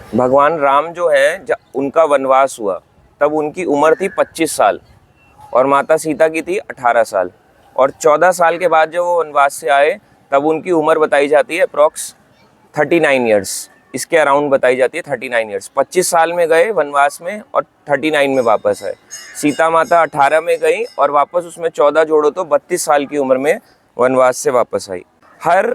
भगवान राम जो हैं जब उनका वनवास हुआ तब उनकी उम्र थी 25 साल और माता सीता की थी 18 साल। और 14 साल के बाद जब वो वनवास से आए तब उनकी उम्र बताई जाती है अप्रॉक्स 39 ईयर्स, इसके अराउंड बताई जाती है 39 ईयर्स। 25 साल में गए वनवास में और 39 में वापस आए। सीता माता 18 में गई और वापस उसमें 14 जोड़ो तो 32 साल की उम्र में वनवास से वापस आई। हर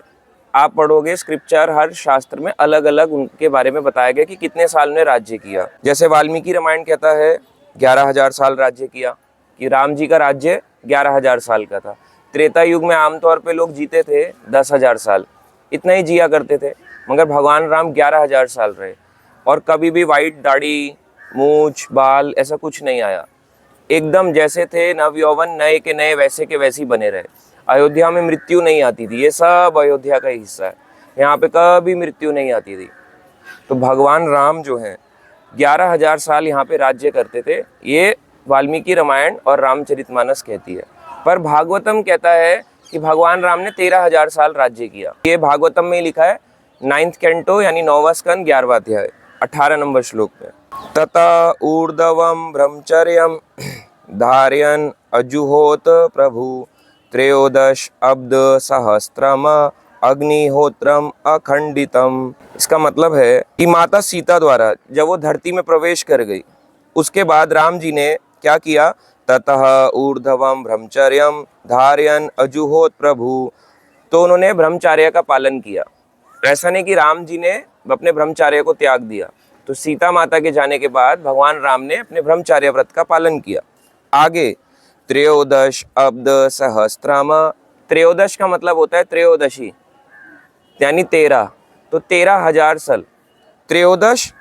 आप पढ़ोगे स्क्रिप्चर, हर शास्त्र में अलग अलग उनके बारे में बताया गया कि कितने साल ने राज्य किया। जैसे वाल्मीकि रामायण कहता है 11,000 साल राज्य किया, कि राम जी का राज्य 11,000 साल का था। त्रेता युग में आमतौर पे लोग जीते थे 10,000 साल, इतना ही जिया करते थे, मगर भगवान राम 11,000 साल रहे और कभी भी वाइट दाढ़ी, मूछ, बाल ऐसा कुछ नहीं आया। एकदम जैसे थे नव यौवन, नए के नए वैसे के वैसे ही बने रहे। अयोध्या में मृत्यु नहीं आती थी, ये सब अयोध्या का हिस्सा है, यहाँ पे कभी मृत्यु नहीं आती थी। तो भगवान राम जो हैं 11,000 साल यहाँ पे राज्य करते थे, ये वाल्मीकि रामायण और रामचरितमानस कहती है। पर भागवतम कहता है कि भगवान राम ने 13,000 साल राज्य किया। ये भागवतम में लिखा है 9th कैंटो यानी 9वां स्कंद 11वां अध्याय 18 नंबर श्लोक में। तथा ऊर्ध्वम ब्रह्मचर्यम धारयन अजुहोत प्रभु त्रयोदश अब्द सहस्त्रम अग्निहोत्रम अखंडितम। इसका मतलब है कि माता सीता द्वारा जब वो धरती में प्रवेश कर गई, उसके बाद राम जी ने क्या किया, ततः ऊर्ध्वम ब्रह्मचर्यम धारयन अजुहोत प्रभु, तो उन्होंने ब्रह्मचर्य का पालन किया। ऐसा नहीं कि राम जी ने अपने ब्रह्मचर्य को त्याग दिया। तो सीता माता के जाने के बाद भगवान राम ने अपने ब्रह्मचर्य व्रत का पालन किया। आगे त्रयोदश अब्द सहस्त्रम, त्रयोदश का मतलब होता है त्रयोदशी यानी 13, तो 13,000 साल। त्रयोदश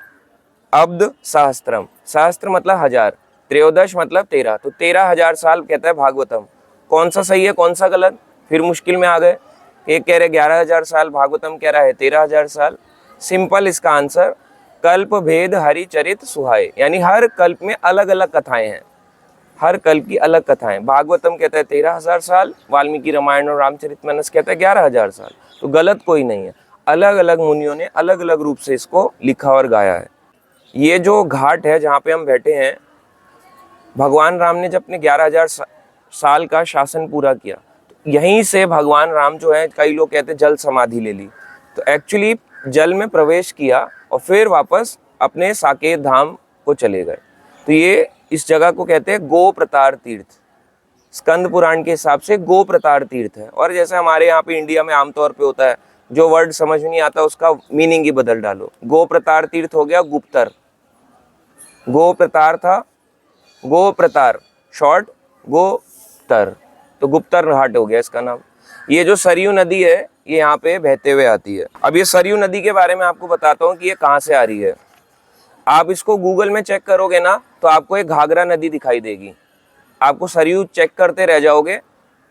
अब्द सहस्त्रम, सहस्त्र मतलब हजार, त्रयोदश मतलब 13, तो 13,000 साल कहता है भागवतम। कौन सा सही है कौन सा गलत, फिर मुश्किल में आ गए। एक कह रहे 11,000 साल, भागवतम कह रहा है 13,000 साल। सिंपल इसका आंसर, कल्प भेद हरि चरित सुहाए, यानी हर कल्प में अलग अलग कथाएं हैं, हर कल्प की अलग कथाएं। भागवतम कहता है 13,000 साल, वाल्मीकि रामायण और रामचरितमानस कहता है 11,000 साल। तो गलत कोई नहीं है, अलग अलग मुनियों ने अलग अलग रूप से इसको लिखा और गाया है। ये जो घाट है जहाँ पे हम बैठे हैं, भगवान राम ने जब अपने 11,000 साल का शासन पूरा किया, तो यहीं से भगवान राम जो है, कई लोग कहते हैं जल समाधि ले ली, तो एक्चुअली जल में प्रवेश किया और फिर वापस अपने साकेत धाम को चले गए। तो ये इस जगह को कहते हैं गो प्रतार तीर्थ, स्कंद पुराण के हिसाब से गो प्रतार तीर्थ है। और जैसे हमारे यहाँ पे इंडिया में आमतौर पे होता है, जो वर्ड समझ में नहीं आता उसका मीनिंग ही बदल डालो। गो प्रतार तीर्थ हो गया गुप्तर, गो प्रतार था गो प्रतार शॉर्ट गोप्तर, तो गुप्तर घाट हो गया इसका नाम। ये जो सरयू नदी है ये यहाँ पे बहते हुए आती है। अब ये सरयू नदी के बारे में आपको बताता हूँ कि ये कहाँ से आ रही है। आप इसको गूगल में चेक करोगे ना तो आपको एक घाघरा नदी दिखाई देगी। आपको सरयू चेक करते रह जाओगे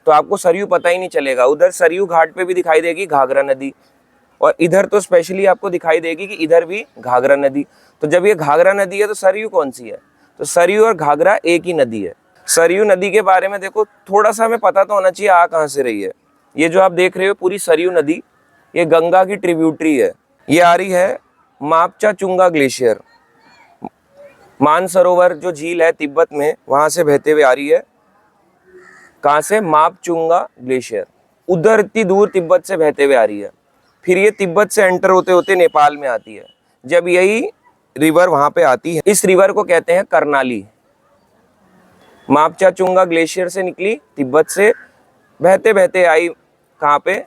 तो आपको सरयू पता ही नहीं चलेगा। उधर सरयू घाट पे भी दिखाई देगी घाघरा नदी, और इधर तो स्पेशली आपको दिखाई देगी कि इधर भी घाघरा नदी। तो जब ये घाघरा नदी है तो सरयू कौन सी है, तो सरयू और घाघरा एक ही नदी है। सरयू नदी के बारे में देखो थोड़ा सा हमें पता तो होना चाहिए आ कहाँ से रही है। ये जो आप देख रहे हो पूरी सरयू नदी, ये गंगा की ट्रिब्यूटरी है। ये आ रही है मापचा चुंगा ग्लेशियर, मानसरोवर जो झील है तिब्बत में, वहां से बहते हुए आ रही है। कहाँ से, मापचुंगा ग्लेशियर, उधर इतनी दूर तिब्बत से बहते हुए आ रही है। फिर ये तिब्बत से एंटर होते होते नेपाल में आती है। जब यही रिवर वहां पे आती है, इस रिवर को कहते हैं कर्नाली। मापचा चुंगा ग्लेशियर से निकली तिब्बत से, बहते बहते आई कहाँ पे,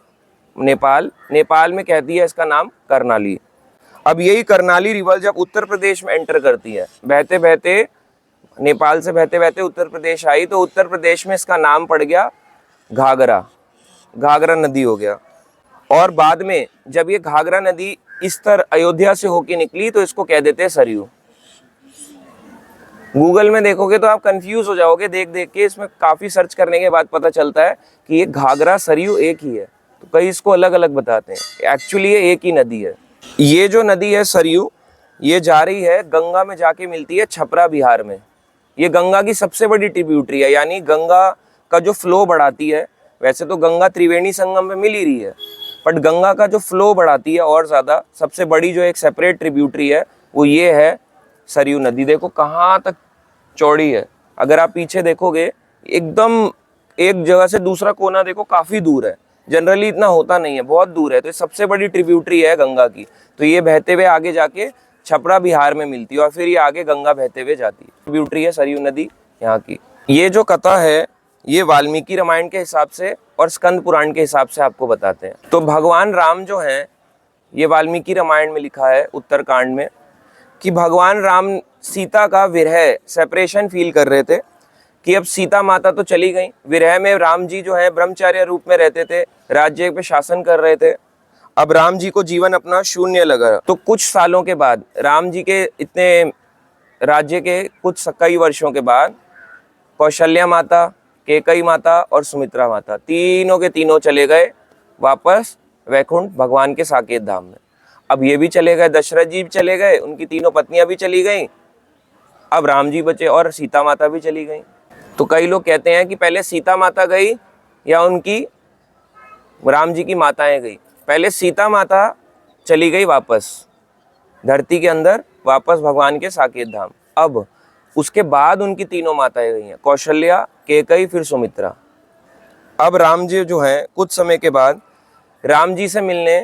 नेपाल। नेपाल में कहती है इसका नाम कर्नाली। अब यही कर्नाली रिवर जब उत्तर प्रदेश में एंटर करती है, बहते बहते नेपाल से बहते बहते उत्तर प्रदेश आई, तो उत्तर प्रदेश में इसका नाम पड़ गया घाघरा, घाघरा नदी हो गया। और बाद में जब ये घाघरा नदी इस तरह अयोध्या से होके निकली तो इसको कह देते हैं सरयू। गूगल में देखोगे तो आप कंफ्यूज हो जाओगे देख देख के, इसमें काफी सर्च करने के बाद पता चलता है कि ये घाघरा सरयू एक ही है, तो कई इसको अलग अलग बताते हैं। एक्चुअली ये एक ही नदी है। ये जो नदी है सरयू, ये जा रही है गंगा में, जाके मिलती है छपरा बिहार में। ये गंगा की सबसे बड़ी ट्रिब्यूटरी है, यानी गंगा का जो फ्लो बढ़ाती है। वैसे तो गंगा त्रिवेणी संगम में मिल ही रही है, बट गंगा का जो फ्लो बढ़ाती है और ज़्यादा, सबसे बड़ी जो एक सेपरेट ट्रिब्यूटरी है वो ये है सरयू नदी। देखो कहाँ तक चौड़ी है, अगर आप पीछे देखोगे एकदम एक जगह से दूसरा कोना देखो काफी दूर है, जनरली इतना होता नहीं है, बहुत दूर है। तो ये सबसे बड़ी ट्रिब्यूटरी है गंगा की। तो ये बहते हुए आगे जाके छपरा बिहार में मिलती है और फिर ये आगे गंगा बहते हुए जाती है। ट्रिब्यूटरी है सरयू नदी यहाँ की। ये जो कथा है ये वाल्मीकि रामायण के हिसाब से और स्कंद पुराण के हिसाब से आपको बताते हैं। तो भगवान राम जो हैं, ये वाल्मीकि रामायण में लिखा है उत्तरकांड में कि भगवान राम सीता का विरह सेपरेशन फील कर रहे थे कि अब सीता माता तो चली गई, विरह में राम जी जो है ब्रह्मचार्य रूप में रहते थे, राज्य पे शासन कर रहे थे। अब राम जी को जीवन अपना शून्य लगा। तो कुछ सालों के बाद, राम जी के इतने राज्य के कुछ कई वर्षों के बाद, कौशल्या माता, कैकेयी माता और सुमित्रा माता तीनों के तीनों चले गए वापस वैकुंठ भगवान के साकेत धाम में। अब ये भी चले गए, दशरथ जी भी चले गए, उनकी तीनों पत्नियां भी चली गई, अब राम जी बचे और सीता माता भी चली गई। तो कई लोग कहते हैं कि पहले सीता माता गई या उनकी राम जी की माताएं गई। पहले सीता माता चली गई वापस धरती के अंदर, वापस भगवान के साकेत धाम। अब उसके बाद उनकी तीनों माताएं गई हैं, कौशल्या, कैकेयी, फिर सुमित्रा। अब राम जी जो हैं कुछ समय के बाद राम जी से मिलने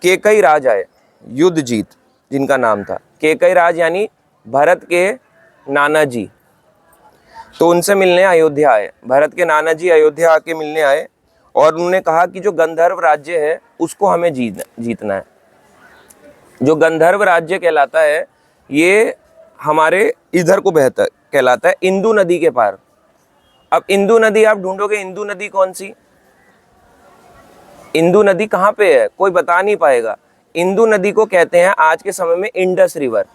कैकेयी राज आए, युद्धजीत जिनका नाम था। कैकेयी राज यानी भरत के नाना जी। तो उनसे मिलने अयोध्या आए, भरत के नाना जी अयोध्या आके मिलने आए और उन्होंने कहा कि जो गंधर्व राज्य है उसको हमें जीतना है। जो गंधर्व राज्य कहलाता है ये हमारे इधर को बेहतर कहलाता है, इंदु नदी के पार। अब इंदु नदी आप ढूंढोगे, इंदु नदी कौन सी, इंदु नदी कहाँ पे है, कोई बता नहीं पाएगा। इंदु नदी को कहते हैं आज के समय में इंडस रिवर।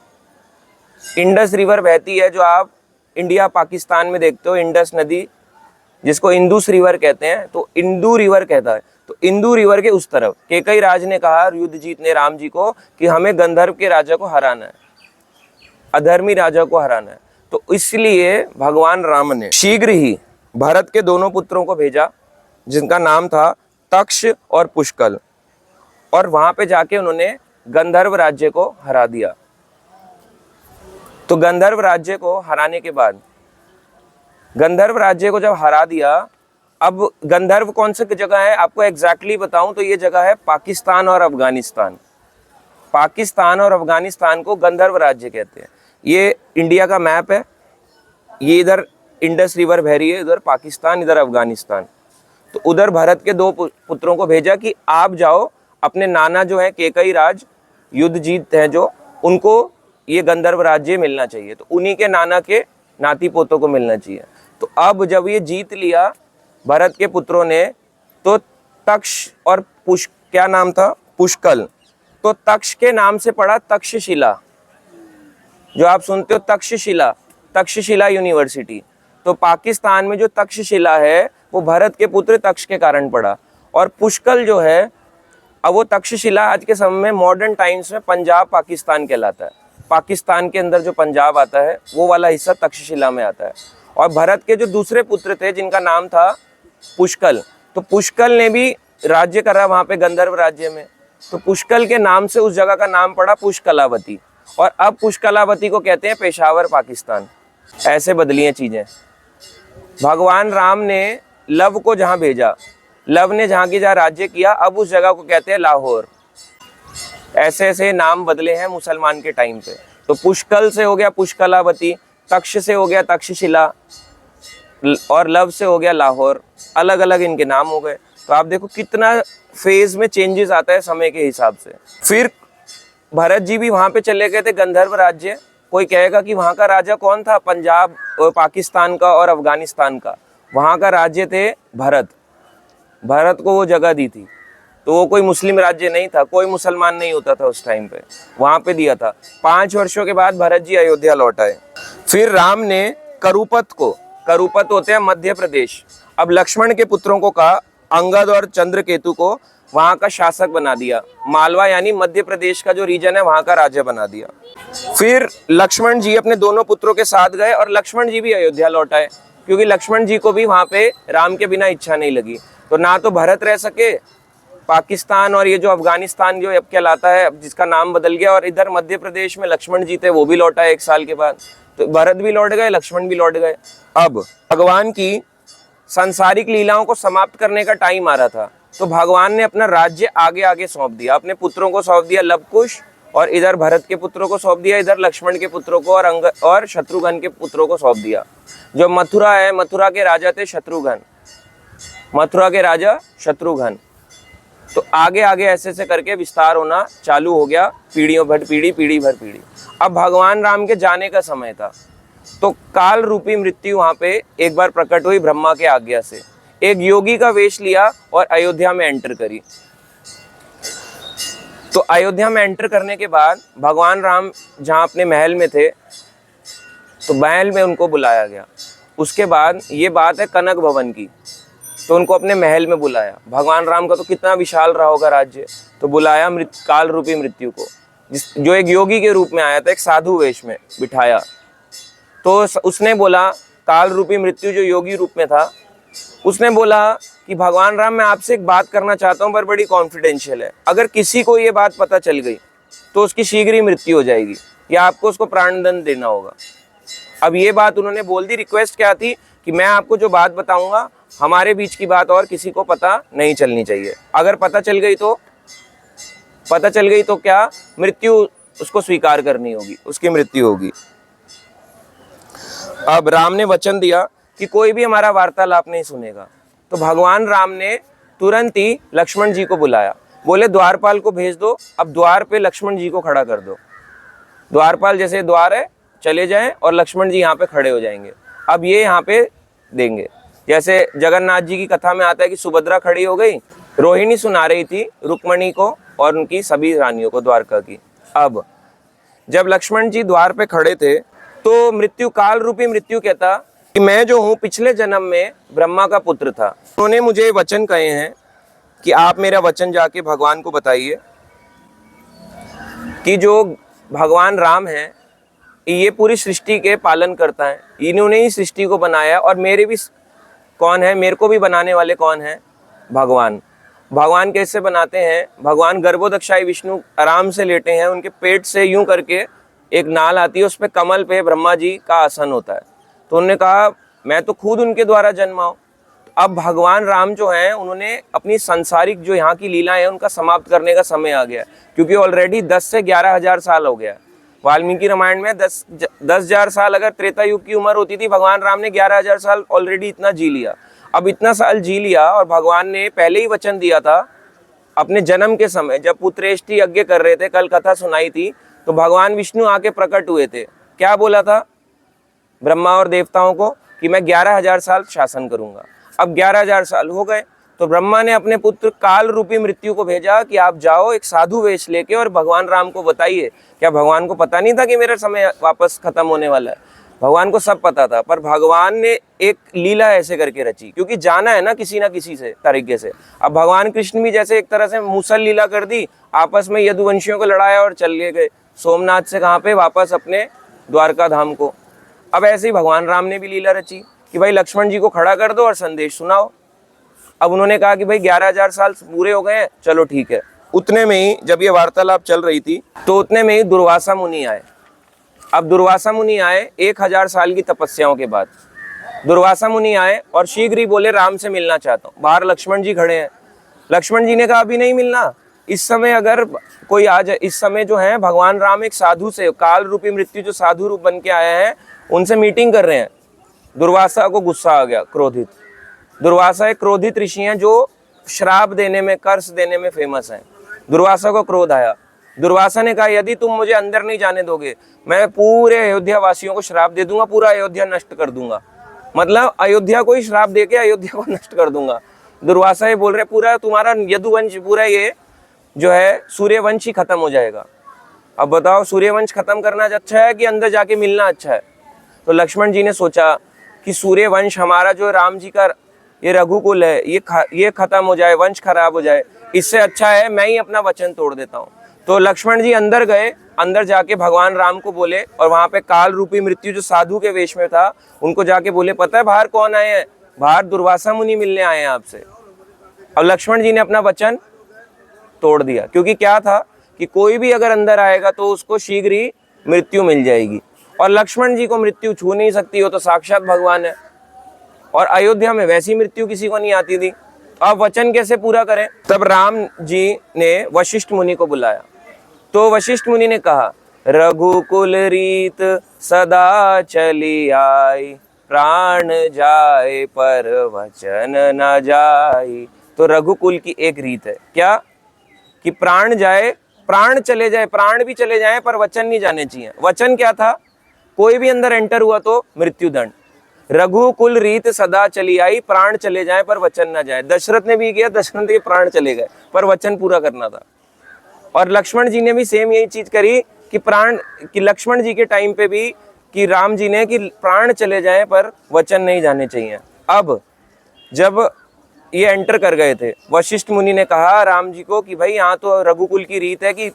इंडस रिवर बहती है जो आप इंडिया पाकिस्तान में देखते हो, इंडस नदी जिसको इंदुस रिवर कहते हैं, तो इंदु रिवर कहता है। तो इंदु रिवर के उस तरफ कैकेयी राज ने कहा युद्धजीत ने राम जी को कि हमें गंधर्व के राजा को हराना है, अधर्मी राजा को हराना है। तो इसलिए भगवान राम ने शीघ्र ही भरत के दोनों पुत्रों को भेजा जिनका नाम था तक्ष और पुष्कल, और वहां पे जाके उन्होंने गंधर्व राज्य को हरा दिया। तो गंधर्व राज्य को हराने के बाद, गंधर्व राज्य को जब हरा दिया, अब गंधर्व कौन सी जगह है आपको एग्जैक्टली बताऊं तो ये जगह है पाकिस्तान और अफगानिस्तान। पाकिस्तान और अफगानिस्तान को गंधर्व राज्य कहते हैं। ये इंडिया का मैप है, ये इधर इंडस रिवर बह रही है, इधर पाकिस्तान, इधर अफगानिस्तान। तो उधर भरत के दो पुत्रों को भेजा कि आप जाओ, अपने नाना जो है कैकेयी राज युद्धजीत हैं जो, उनको ये गंधर्व राज्य मिलना चाहिए, तो उन्हीं के नाना के नाती पोतों को मिलना चाहिए। तो अब जब ये जीत लिया भरत के पुत्रों ने, तो तक्ष और क्या नाम था, पुष्कल, तो तक्ष के नाम से पड़ा तक्षशिला, जो आप सुनते हो तक्षशिला, तक्षशिला यूनिवर्सिटी। तो पाकिस्तान में जो तक्षशिला है वो भरत के पुत्र तक्ष के कारण पड़ा। और पुष्कल जो है, अब वो तक्षशिला आज के समय में मॉडर्न टाइम्स में पंजाब पाकिस्तान कहलाता है। पाकिस्तान के अंदर जो पंजाब आता है वो वाला हिस्सा तक्षशिला में आता है। और भरत के जो दूसरे पुत्र थे जिनका नाम था पुष्कल, तो पुष्कल ने भी राज्य करा वहाँ पे गंधर्व राज्य में। तो पुष्कल के नाम से उस जगह का नाम पड़ा पुष्कलावती, और अब पुष्कलावती को कहते हैं पेशावर पाकिस्तान। ऐसे बदली हैं चीज़ें। भगवान राम ने लव को जहाँ भेजा, लव ने जहाँ की जहाँ राज्य किया, अब उस जगह को कहते हैं लाहौर। ऐसे ऐसे नाम बदले हैं मुसलमान के टाइम पे। तो पुष्कल से हो गया पुष्कलावती, तक्ष से हो गया तक्षशिला, और लव से हो गया लाहौर। अलग अलग इनके नाम हो गए। तो आप देखो कितना फेज में चेंजेस आता है समय के हिसाब से। फिर भरत जी भी वहाँ पे चले गए थे गंधर्व राज्य। कोई कहेगा कि वहाँ का राजा कौन था, पंजाब और पाकिस्तान का और अफगानिस्तान का, वहाँ का राज्य थे भरत। भरत को वो जगह दी थी, तो वो कोई मुस्लिम राज्य नहीं था, कोई मुसलमान नहीं होता था उस टाइम पे, वहाँ पे दिया था। 5 वर्षों के बाद भरत जी अयोध्या लौट आए। फिर राम ने करूपत को, करूपत होते हैं मध्य प्रदेश, अब लक्ष्मण के पुत्रों को कहा, अंगद और चंद्रकेतु को वहाँ का शासक बना दिया। मालवा यानी मध्य प्रदेश का जो रीजन है वहाँ का राजा बना दिया। फिर लक्ष्मण जी अपने दोनों पुत्रों के साथ गए और लक्ष्मण जी भी अयोध्या लौट आए, क्योंकि लक्ष्मण जी को भी वहाँ पे राम के बिना इच्छा नहीं लगी। तो ना तो भरत रह सके पाकिस्तान और ये जो अफगानिस्तान जो अब कहलाता है, अब जिसका नाम बदल गया, और इधर मध्य प्रदेश में लक्ष्मण जी थे, वो भी लौटा 1 साल के बाद। तो भरत भी लौट गए, लक्ष्मण भी लौट गए। अब भगवान की सांसारिक लीलाओं को समाप्त करने का टाइम आ रहा था, तो भगवान ने अपना राज्य आगे आगे सौंप दिया। अपने पुत्रों को सौंप दिया, लवकुश, और इधर भरत के पुत्रों को सौंप दिया, इधर लक्ष्मण के पुत्रों को और शत्रुघ्न के पुत्रों को सौंप दिया। जो मथुरा है, मथुरा के राजा थे शत्रुघ्न, मथुरा के राजा शत्रुघ्न। तो आगे आगे ऐसे ऐसे करके विस्तार होना चालू हो गया, पीढ़ियों भर पीढ़ी, पीढ़ी भर पीढ़ी। अब भगवान राम के जाने का समय था, तो काल रूपी मृत्यु वहां पे एक बार प्रकट हुई ब्रह्मा के आज्ञा से। एक योगी का वेश लिया और अयोध्या में एंटर करी। तो अयोध्या में एंटर करने के बाद भगवान राम जहाँ अपने महल में थे, तो महल में उनको बुलाया गया। उसके बाद ये बात है कनक भवन की, तो उनको अपने महल में बुलाया। भगवान राम का तो कितना विशाल रहा होगा राज्य, तो बुलाया काल रूपी मृत्यु को, जो एक योगी के रूप में आया था, एक साधु वेश में बिठाया। तो उसने बोला, काल रूपी मृत्यु जो योगी रूप में था, उसने बोला कि भगवान राम, मैं आपसे एक बात करना चाहता हूँ, पर बड़ी कॉन्फिडेंशियल है। अगर किसी को ये बात पता चल गई तो उसकी शीघ्र ही मृत्यु हो जाएगी, या आपको उसको प्राणदंड देना होगा। अब ये बात उन्होंने बोल दी। रिक्वेस्ट क्या थी कि मैं आपको जो बात बताऊंगा, हमारे बीच की बात और किसी को पता नहीं चलनी चाहिए। अगर पता चल गई तो क्या, मृत्यु उसको स्वीकार करनी होगी, उसकी मृत्यु होगी। अब राम ने वचन दिया कि कोई भी हमारा वार्तालाप नहीं सुनेगा। तो भगवान राम ने तुरंत ही लक्ष्मण जी को बुलाया, बोले द्वारपाल को भेज दो, अब द्वार पे लक्ष्मण जी को खड़ा कर दो। द्वारपाल जैसे द्वार है, चले जाएं और लक्ष्मण जी यहाँ पे खड़े हो जाएंगे। अब ये यहाँ पे देंगे, जैसे जगन्नाथ जी की कथा में आता है कि सुभद्रा खड़ी हो गई, रोहिणी सुना रही थी रुक्मणी को और उनकी सभी रानियों को द्वारका की। अब जब लक्ष्मण जी द्वार पे खड़े थे, तो मृत्यु, काल रूपी मृत्यु कहता कि मैं जो हूँ पिछले जन्म में ब्रह्मा का पुत्र था। उन्होंने मुझे वचन कहे हैं कि आप मेरा वचन जाके भगवान को बताइए कि जो भगवान राम हैं, ये पूरी सृष्टि के पालन करता है, इन्होंने ही सृष्टि को बनाया, और मेरे भी कौन है, मेरे को भी बनाने वाले कौन है, भगवान। भगवान कैसे बनाते हैं, भगवान गर्भोदक्षाई विष्णु आराम से लेटे हैं, उनके पेट से यूं करके एक नाल आती है, उस पे कमल पे ब्रह्मा जी का आसन होता है। तो उन्होंने कहा मैं तो खुद उनके द्वारा जन्मा हूँ। अब भगवान राम जो हैं, उन्होंने अपनी सांसारिक जो यहाँ की लीला है उनका समाप्त करने का समय आ गया, क्योंकि ऑलरेडी 10 से 11,000 साल हो गया। वाल्मीकि रामायण में 10,000 साल अगर त्रेता युग की उम्र होती थी, भगवान राम ने 11,000 साल ऑलरेडी इतना जी लिया। अब इतना साल जी लिया, और भगवान ने पहले ही वचन दिया था अपने जन्म के समय, जब पुत्रेष्टि यज्ञ कर रहे थे, कल कथा सुनाई थी, तो भगवान विष्णु आके प्रकट हुए थे। क्या बोला था ब्रह्मा और देवताओं को कि मैं 11,000 साल शासन करूंगा। अब 11,000 साल हो गए, तो ब्रह्मा ने अपने पुत्र काल रूपी मृत्यु को भेजा कि आप जाओ एक साधु वेश लेके और भगवान राम को बताइए। क्या भगवान को पता नहीं था कि मेरा समय वापस खत्म होने वाला है? भगवान को सब पता था, पर भगवान ने एक लीला ऐसे करके रची, क्योंकि जाना है ना किसी से तरीके से। अब भगवान कृष्ण भी जैसे एक तरह से मूसल लीला कर दी, आपस में यदुवंशियों को लड़ाया और चले गए सोमनाथ से कहाँ पे, वापस अपने द्वारका धाम को। अब ऐसे ही भगवान राम ने भी लीला रची कि भाई लक्ष्मण जी को खड़ा कर दो और संदेश सुनाओ। अब उन्होंने कहा कि भाई 11,000 साल पूरे हो गए हैं, चलो ठीक है। उतने में ही जब ये वार्तालाप चल रही थी, तो उतने में ही दुर्वासा मुनि आए। अब दुर्वासा मुनि आए 1,000 साल की तपस्याओं के बाद। दुर्वासा मुनि आए और शीघ्र ही बोले राम से मिलना चाहता हूँ। बाहर लक्ष्मण जी खड़े हैं। लक्ष्मण जी ने कहा अभी नहीं मिलना, इस समय अगर कोई आ जाए। इस समय जो है भगवान राम एक साधु से, काल रूपी मृत्यु जो साधु रूप बन के आए हैं, उनसे मीटिंग कर रहे हैं। दुर्वासा को गुस्सा आ गया, क्रोधित। दुर्वासा एक क्रोधित ऋषि हैं जो श्राप देने में, कर्स देने में फेमस हैं। दुर्वासा को क्रोध आया। दुर्वासा ने कहा यदि तुम मुझे अंदर नहीं जाने दोगे, मैं पूरे अयोध्या वासियों को श्राप दे दूंगा, पूरा अयोध्या नष्ट कर दूंगा। मतलब अयोध्या को ही श्राप देके अयोध्या को नष्ट कर दूंगा। दुर्वासा ये बोल रहे पूरा तुम्हारा यदुवंश, पूरा ये जो है सूर्यवंश ही खत्म हो जाएगा। अब बताओ सूर्यवंश खत्म करना अच्छा है कि अंदर जाके मिलना अच्छा है? तो लक्ष्मण जी ने सोचा कि सूर्यवंश हमारा जो राम जी का ये रघुकुल है, ये खत्म हो जाए, वंश खराब हो जाए, इससे अच्छा है मैं ही अपना वचन तोड़ देता हूँ। तो लक्ष्मण जी अंदर गए, अंदर जाके भगवान राम को बोले, और वहां पे काल रूपी मृत्यु जो साधु के वेश में था उनको जाके बोले पता है बाहर कौन आए हैं? बाहर दुर्वासा मुनि मिलने आए हैं आपसे। अब लक्ष्मण जी ने अपना वचन तोड़ दिया, क्योंकि क्या था कि कोई भी अगर अंदर आएगा तो उसको शीघ्र ही मृत्यु मिल जाएगी, और लक्ष्मण जी को मृत्यु छू नहीं सकती, हो तो साक्षात भगवान है, और अयोध्या में वैसी मृत्यु किसी को नहीं आती थी। अब वचन कैसे पूरा करें? तब राम जी ने वशिष्ठ मुनि को बुलाया। तो वशिष्ठ मुनि ने कहा, रघुकुल रीत सदा चली आई, प्राण जाए पर वचन न जाई। तो रघुकुल की एक रीत है क्या कि प्राण जाए, प्राण चले जाए, प्राण भी चले जाए पर वचन नहीं जाने चाहिए। वचन क्या था? कोई भी अंदर एंटर हुआ तो मृत्युदंड। रघुकुल रीत सदा चली आई, प्राण चले जाए पर वचन ना जाए। दशरथ ने भी किया, दशरथ के प्राण चले गए पर वचन पूरा करना था। और लक्ष्मण जी ने भी सेम यही चीज करी कि प्राण कि लक्ष्मण जी के टाइम पे भी कि राम जी ने कि प्राण चले जाए पर वचन नहीं जाने चाहिए। अब जब ये एंटर कर गए थे, वशिष्ठ मुनि ने कहा राम जी को कि भाई यहाँ तो रघुकुल की रीत है कि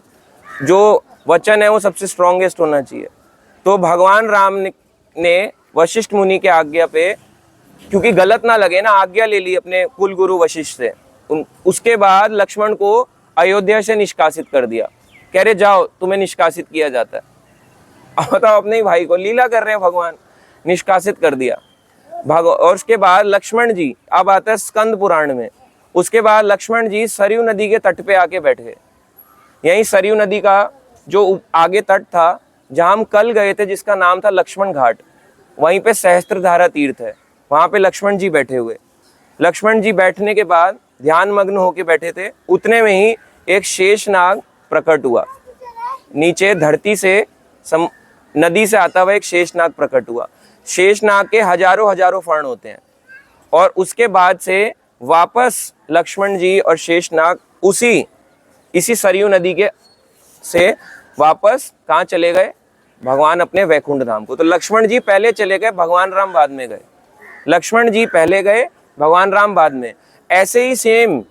जो वचन है वो सबसे स्ट्रॉन्गेस्ट होना चाहिए। तो भगवान राम ने वशिष्ठ मुनि के आज्ञा पे, क्योंकि गलत ना लगे ना, आज्ञा ले ली अपने कुल गुरु वशिष्ठ से। उसके बाद लक्ष्मण को अयोध्या से निष्कासित कर दिया। कह रहे जाओ, तुम्हें निष्कासित किया जाता है। अब बताओ, अपने ही भाई को, लीला कर रहे हैं भगवान, निष्कासित कर दिया। और उसके बाद लक्ष्मण जी, अब आता है स्कंद पुराण में, उसके बाद लक्ष्मण जी सरयू नदी के तट पे आके बैठ गए। यही सरयू नदी का जो आगे तट था जहां हम कल गए थे, जिसका नाम था लक्ष्मण घाट, वहीं पे सहस्त्रधारा तीर्थ है, वहां पे लक्ष्मण जी बैठे हुए। लक्ष्मण जी बैठने के बाद ध्यान मग्न होके बैठे थे, उतने में ही एक शेषनाग प्रकट हुआ। नीचे धरती से नदी से आता हुआ एक शेषनाग प्रकट हुआ। शेषनाग के हजारों हजारों फण होते हैं। और उसके बाद से वापस लक्ष्मण जी और शेषनाग इसी सरयू नदी के से वापस कहाँ चले गए? भगवान अपने वैकुंठ धाम को। तो लक्ष्मण जी पहले चले गए, भगवान राम बाद में गए। लक्ष्मण जी पहले गए, भगवान राम बाद में। ऐसे ही सेम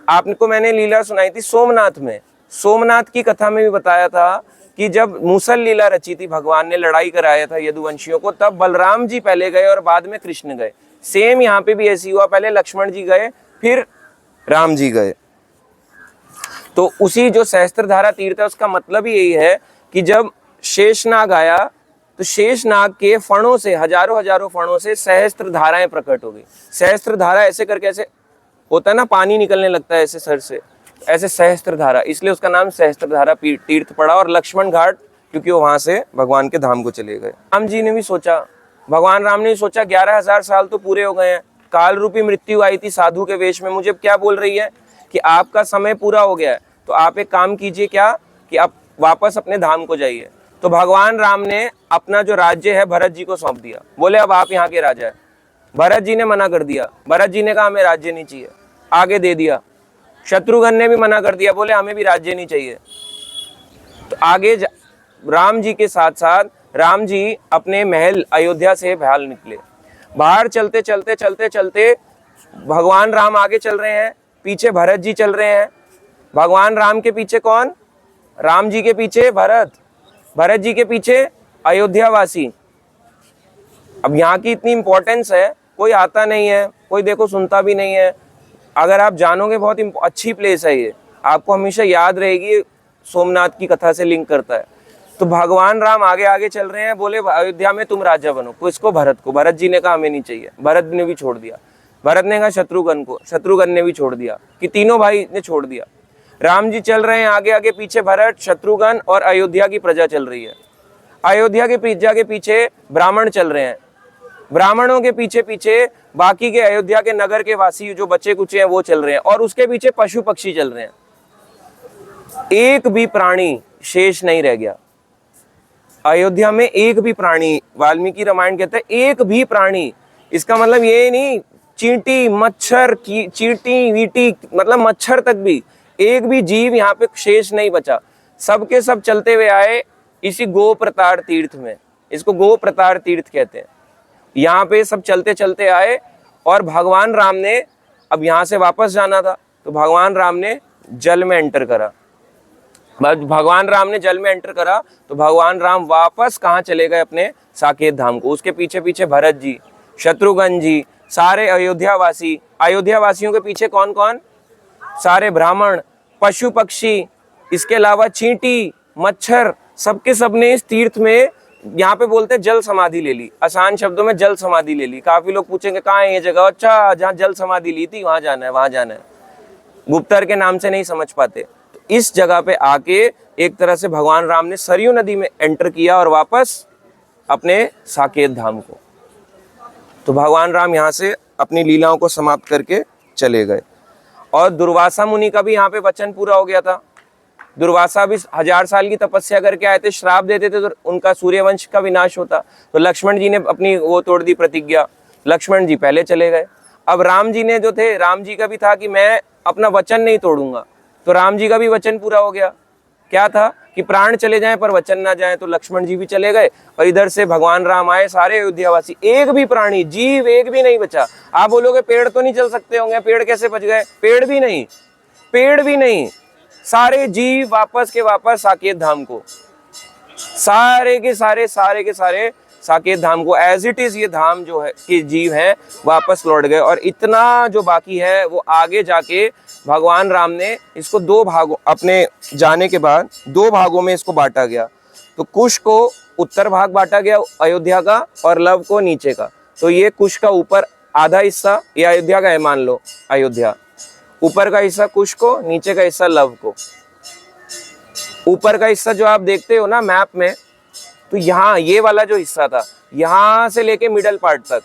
आपको मैंने लीला सुनाई थी सोमनाथ में। सोमनाथ की कथा में भी बताया था कि जब मूसल लीला रची थी, भगवान ने लड़ाई कराया था यदुवंशियों को, तब बलराम जी पहले गए और बाद में कृष्ण गए। सेम यहाँ पे भी ऐसी हुआ, पहले लक्ष्मण जी गए फिर राम जी गए। तो उसी जो सहस्त्रधारा तीर्थ है, उसका मतलब ही यही है कि जब शेषनाग आया तो शेषनाग के फणों से, हजारों हजारों फणों से सहस्त्र धाराएं प्रकट हो गई। सहस्त्र धारा ऐसे करके, ऐसे होता है ना, पानी निकलने लगता है ऐसे सर से, ऐसे सहस्त्र धारा, इसलिए उसका नाम सहस्त्र धारा तीर्थ पड़ा। और लक्ष्मण घाट क्योंकि वो वहां से भगवान के धाम को चले गए। राम जी ने भी सोचा, भगवान राम ने सोचा 11,000 साल तो पूरे हो गए हैं, काल रूपी मृत्यु आई थी साधु के वेश में, मुझे क्या बोल रही है कि आपका समय पूरा हो गया है, तो आप एक काम कीजिए क्या कि आप वापस अपने धाम को जाइए। तो भगवान राम ने अपना जो राज्य है भरत जी को सौंप दिया। बोले अब आप यहाँ के राजा है। भरत जी ने मना कर दिया। भरत जी ने कहा हमें राज्य नहीं चाहिए, आगे दे दिया। शत्रुघ्न ने भी मना कर दिया, बोले हमें भी राज्य नहीं चाहिए। तो आगे राम जी के साथ साथ राम जी अपने महल अयोध्या से बाहर निकले। बाहर चलते चलते चलते चलते भगवान राम आगे चल रहे हैं, पीछे भरत जी चल रहे हैं। भगवान राम के पीछे कौन? राम जी के पीछे भरत, भरत जी के पीछे अयोध्या वासी। अब यहाँ की इतनी इंपॉर्टेंस है, कोई आता नहीं है, कोई देखो सुनता भी नहीं है। अगर आप जानोगे बहुत अच्छी प्लेस है ये, आपको हमेशा याद रहेगी, सोमनाथ की कथा से लिंक करता है। तो भगवान राम आगे आगे चल रहे हैं, बोले अयोध्या में तुम राजा बनो। किसको? भरत को। भरत जी ने कहा हमें नहीं चाहिए, भरत ने भी छोड़ दिया। भरत ने कहा शत्रुघ्न को, शत्रुघ्न ने भी छोड़ दिया, कि तीनों भाई ने छोड़ दिया। राम जी चल रहे हैं आगे आगे, पीछे भरत, शत्रुघ्न और अयोध्या की प्रजा चल रही है। अयोध्या की प्रजा के पीछे ब्राह्मण चल रहे हैं, ब्राह्मणों के पीछे पीछे बाकी के अयोध्या के नगर के वासी जो बच्चे कुचे हैं वो चल रहे हैं, और उसके पीछे पशु पक्षी चल रहे हैं। एक भी प्राणी शेष नहीं रह गया अयोध्या में, एक भी प्राणी। वाल्मीकि रामायण कहता है एक भी प्राणी। इसका मतलब ये नहीं चींटी मच्छर की, चींटी वीटी मतलब मच्छर तक भी, एक भी जीव यहाँ पे शेष नहीं बचा। सबके सब चलते हुए आए इसी गो प्रतार तीर्थ में। इसको गो प्रतार तीर्थ कहते हैं। यहाँ पे सब चलते चलते आए, और भगवान राम ने अब यहाँ से वापस जाना था, तो भगवान राम ने जल में एंटर करा। भगवान राम ने जल में एंटर करा तो भगवान राम वापस कहाँ चले गए? अपने साकेत धाम को। उसके पीछे पीछे भरत जी, शत्रुघ्न जी, सारे अयोध्या वासी। अयोध्या वासियों के पीछे कौन कौन? सारे ब्राह्मण, पशु पक्षी, इसके अलावा चींटी, मच्छर, सबके सब ने इस तीर्थ में, यहाँ पे बोलते हैं जल समाधि ले ली, आसान शब्दों में जल समाधि ले ली। काफी लोग पूछेंगे कहाँ है ये जगह, अच्छा जहाँ जल समाधि ली थी वहां जाना है, वहां जाना है, गुप्तर के नाम से नहीं समझ पाते। तो इस जगह पे आके एक तरह से भगवान राम ने सरयू नदी में एंटर किया और वापस अपने साकेत धाम को। तो भगवान राम यहाँ से अपनी लीलाओं को समाप्त करके चले गए। और दुर्वासा मुनि का भी यहाँ पे वचन पूरा हो गया था। दुर्वासा भी 1000 साल की तपस्या करके आए थे, श्राप देते थे तो उनका सूर्यवंश का विनाश होता। तो लक्ष्मण जी ने अपनी वो तोड़ दी प्रतिज्ञा, लक्ष्मण जी पहले चले गए। अब राम जी ने जो थे, राम जी का भी था कि मैं अपना वचन नहीं तोड़ूंगा, तो राम जी का भी वचन पूरा हो गया। क्या था कि प्राण चले जाएं पर वचन ना जाए, तो लक्ष्मण जी भी चले गए और इधर से भगवान राम आए। सारे अयोध्यावासी, एक भी प्राणी, जीव एक भी नहीं बचा। आप बोलोगे पेड़ तो नहीं चल सकते होंगे, पेड़ कैसे बच गए? पेड़ भी नहीं, पेड़ भी नहीं, सारे जीव वापस के वापस साकेत धाम को, सारे के सारे साकेत धाम को, एज इट इज ये धाम जो है कि जीव है वापस लौट गए। और इतना जो बाकी है वो आगे जाके भगवान राम ने इसको 2 भागों, अपने जाने के बाद 2 भागों में इसको बांटा गया। तो कुश को उत्तर भाग बांटा गया अयोध्या का और लव को नीचे का। तो ये कुश का ऊपर आधा हिस्सा ये अयोध्या का है, मान लो अयोध्या, ऊपर का हिस्सा कुश को, नीचे का हिस्सा लव को। ऊपर का हिस्सा जो आप देखते हो ना मैप में, तो यहाँ ये वाला जो हिस्सा था, यहाँ से लेके मिडल पार्ट तक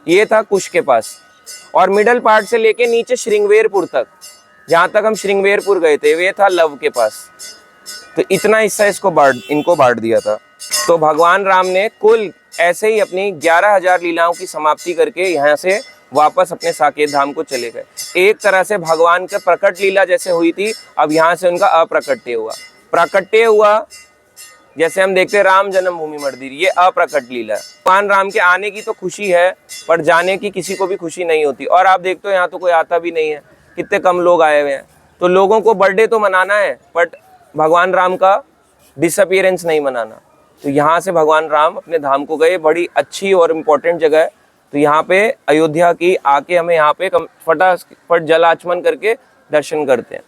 ये था कुश के पास, और मिडल पार्ट से लेके नीचे श्रृंगवेरपुर तक, जहाँ तक हम श्रृंगवेरपुर गए थे, वे था लव के पास। तो इतना हिस्सा इनको बांट दिया था। तो भगवान राम ने कुल ऐसे ही अपनी 11,000 लीलाओं की समाप्ति करके यहाँ से वापस अपने साकेत धाम को चले गए। एक तरह से भगवान का प्रकट लीला जैसे हुई थी, अब यहाँ से उनका अप्रकट्य हुआ। प्रकट्य हुआ जैसे हम देखते हैं राम जन्मभूमि मंदिर, ये अप्रकट लीला है। भगवान राम के आने की तो खुशी है, पर जाने की किसी को भी खुशी नहीं होती। और आप देखते हो यहाँ तो कोई आता भी नहीं है, कितने कम लोग आए हुए हैं। तो लोगों को बर्थडे तो मनाना है, बट भगवान राम का डिसअपियरेंस नहीं मनाना। तो यहाँ से भगवान राम अपने धाम को गए, बड़ी अच्छी और इम्पोर्टेंट जगह है। तो यहाँ पे अयोध्या की आके हमें यहाँ पे फटाफट जल आचमन करके दर्शन करते हैं।